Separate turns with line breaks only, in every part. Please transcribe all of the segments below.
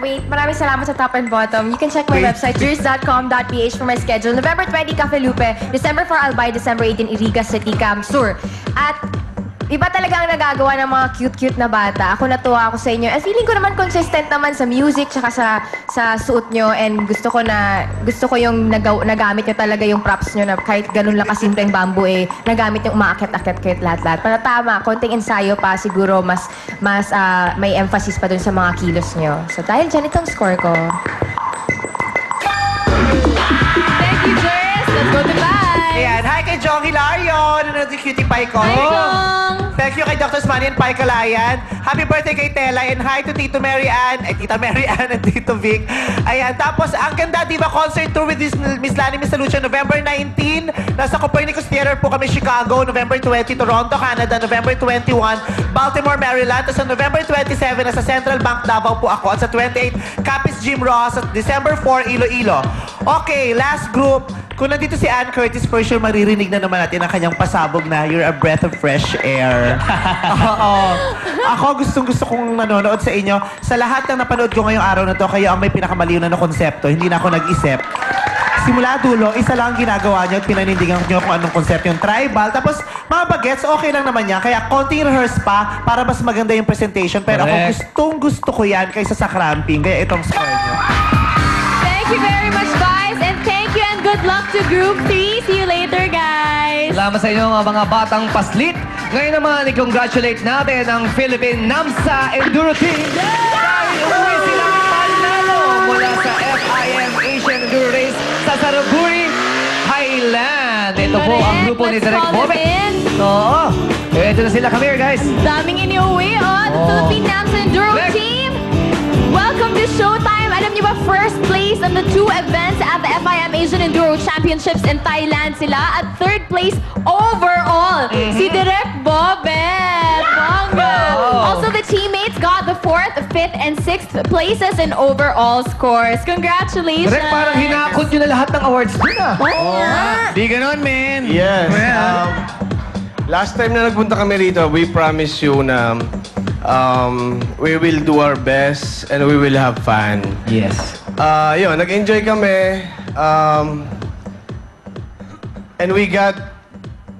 wait. Maraming salamat sa top and bottom. You can check my website, juris.com.ph for my schedule. November 20, Cafe Lupe. December 4, Albay. December 18, Iriga City, Camp Sur. At iba talaga ang nagagawa ng mga cute-cute na bata. Ako natuwa ako sa inyo. And feeling ko naman consistent naman sa music tsaka sa suot nyo. And gusto ko yung nagamit nyo talaga yung props nyo na kahit ganun lang kasimpleng bamboo nagamit yung umaakit-akit kahit lahat-lahat. Pero tama, konting ensayo pa siguro mas may emphasis pa dun sa mga kilos nyo. So dahil dyan itong score ko.
Thank you, Jers. Let's go to bye.
Ayan, hi kay Jong Hilario, nanonood yung cutie pie ko.
Hi, Jong.
Thank you kay Dr. Smani and Pai Kalayan. Happy birthday kay Tela and hi to Tito Mary Ann, Tita Mary Ann and Tito Vic. Ayan, tapos ang Ganda Diva Concert Tour with Miss Lani, Miss Lucia, November 19. Nasa Copernicus Theater po kami, Chicago, November 20. Toronto, Canada, November 21. Baltimore, Maryland. Tapos sa November 27, nasa Central Bank Davao po ako. At sa 28, Capiz Jim Ross. At December 4, Iloilo. Okay, last group. Kung nandito si Ann Curtis, for sure maririnig na naman natin ang kanyang pasabog na You're a Breath of Fresh Air. Oo. Ako gustong-gusto kong manonood sa inyo. Sa lahat ng napanood ko ngayong araw na to, kayo ang may pinakamaliw na konsepto. Hindi na ako nag-isip. Simula dulo, isa lang ang ginagawa niyo at pinanindigan niyo kung anong konsepto yung tribal. Tapos, mga bagets, okay lang naman yan. Kaya konting rehearse pa para mas maganda yung presentation. Pero ako gustong-gusto ko yan kaysa sa cramping. Kaya itong score niyo.
Thank you very much, guys. And thank you and good luck to Group 3. See you later, guys.
Salamat sa inyo mga batang paslit. Ngayon naman, i-congratulate natin ang Philippine NAMSA Enduro Team. Dahil umuwi silang panalo mula sa FIM Asian Enduro Race sa Saraburi, Highland. Ito po ang grupo ni Direk Bobet. Oo. Ito na sila. Come here, guys.
Daming iniuwi, the Philippine NAMSA Enduro Team. Welcome to Showtime. Alam niyo ba, first place on the 2 events at the FIM Asian Enduro Championships in Thailand sila. At third place overall, si Direk Bobet. Bongga. Also, the teammates got the 4th, 5th, and 6th places in overall scores. Congratulations.
Direk, parang hinakot nyo na lahat ng awards din
Di ganon, man.
Yes. Last time na nagpunta kami rito, we promise you na we will do our best and we will have fun.
Yes.
Yun, nag-enjoy kami. And we got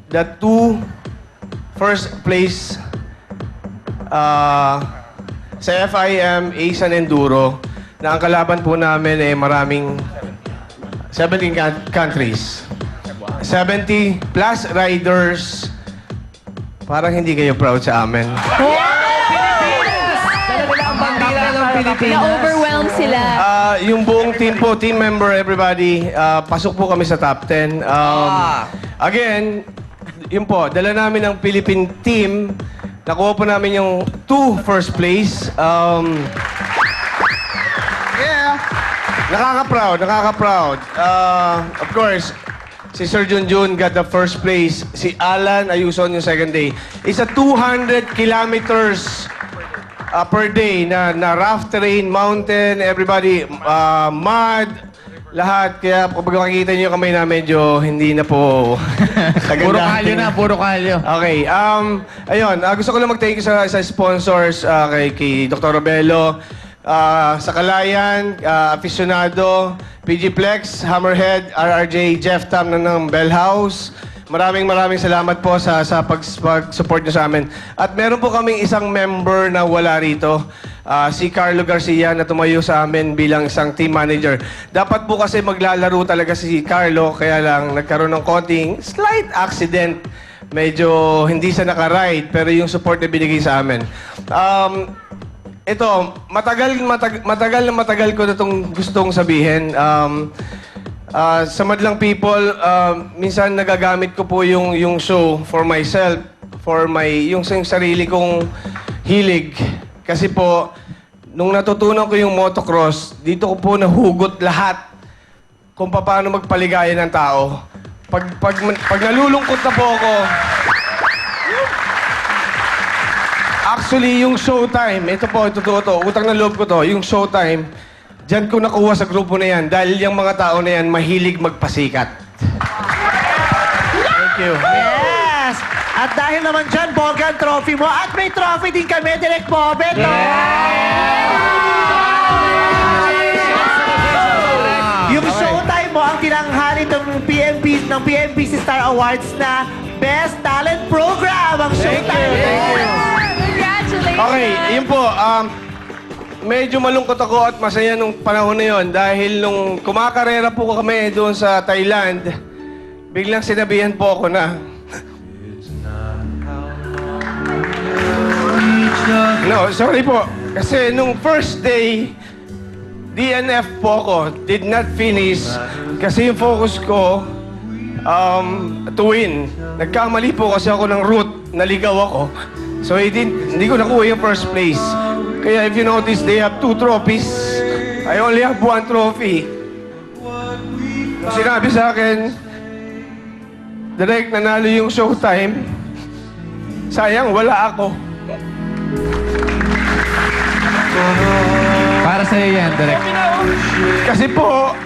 the 2 first place sa FIM Asian Enduro na ang kalaban po namin ay maraming 17 countries. 70 plus riders. Parang hindi kayo proud sa amin.
Talaga ang bandila ng Pilipinas.
Na-overwhelm sila.
Yung buong team po, team member, everybody, pasok po kami sa top 10. Again, yun po, dala namin ang Philippine team. Nakuha po namin yung 2 first place. Nakaka-proud. Of course, si Sir Junjun got the first place. Si Alan Ayuson yung second day. It's a 200 kilometers per day na rough terrain, mountain, everybody, mud, lahat. Kaya kapag makikita niyo yung kamay na medyo hindi na po
Puro kalyo na, puro kalyo.
Okay, ayun, gusto ko lang mag-thank you sa sponsors, kay Dr. Robelo, sa Kalayan, Aficionado, PG Plex, Hammerhead, RRJ, Jeff Tam ng Bell House. Maraming salamat po sa pag-support niyo sa amin. At meron po kaming isang member na wala rito, si Carlo Garcia na tumayo sa amin bilang isang team manager. Dapat po kasi maglalaro talaga si Carlo, kaya lang nagkaroon ng konting slight accident. Medyo hindi siya nakaride, pero yung support na binigay sa amin. Ito, matagal ko na itong gustong sabihin. Sa madlang people, minsan nagagamit ko po yung show for myself, for yung sarili kong hilig. Kasi po, nung natutunan ko yung motocross, dito ko po nahugot lahat kung paano magpaligaya ng tao. Pag nalulungkot na po ako, actually, yung Showtime, ito po, totoo to, utang na loob ko to, yung Showtime, dyan ko nakuha sa grupo na yan dahil yung mga tao na yan mahilig magpasikat. Thank you.
Yes! At dahil naman dyan, bongga ang trophy mo. At may trophy din kami, Direk Bobet.
Yeah!
tinanghali ng PMBC Star Awards na Best Talent Program ang Showtime.
Congratulations!
Okay, yun po. Medyo malungkot ako at masaya nung panahon na yun dahil nung kumakarera po kami doon sa Thailand, biglang sinabihan po ako na, no, sorry po. Kasi nung first day, DNF po ako, did not finish. Kasi yung focus ko, to win. Nagkamali po kasi ako ng route, naligaw ako. So hindi ko nakuha yung first place. Kaya if you notice, they have 2 trophies. I only have 1 trophy. Sinabi sa akin, direct nanalo yung Showtime. Sayang, wala ako.
Para sa'yo yan, direct.
Kasi po,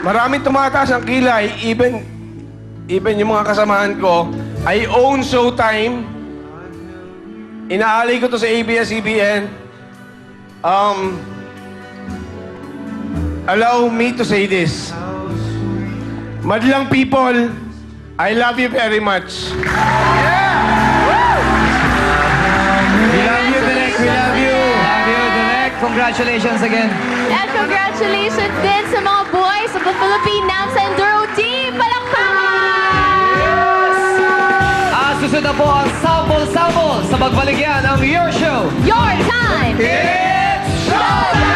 maraming tumataas ang kilay, even yung mga kasamahan ko. I own Showtime. Inaalay ko to sa ABS-CBN. Allow me to say this. Madlang people, I love you very much.
We love you, Direk. We love you. Love you, Direk. Congratulations again.
And congratulations din sa mga boys of the Philippine NAMSA Enduro Team! Palakpakan!
Susunod na po ang sample-sample sa pagbaligyan ng Your Show.
Your time!
It's showtime!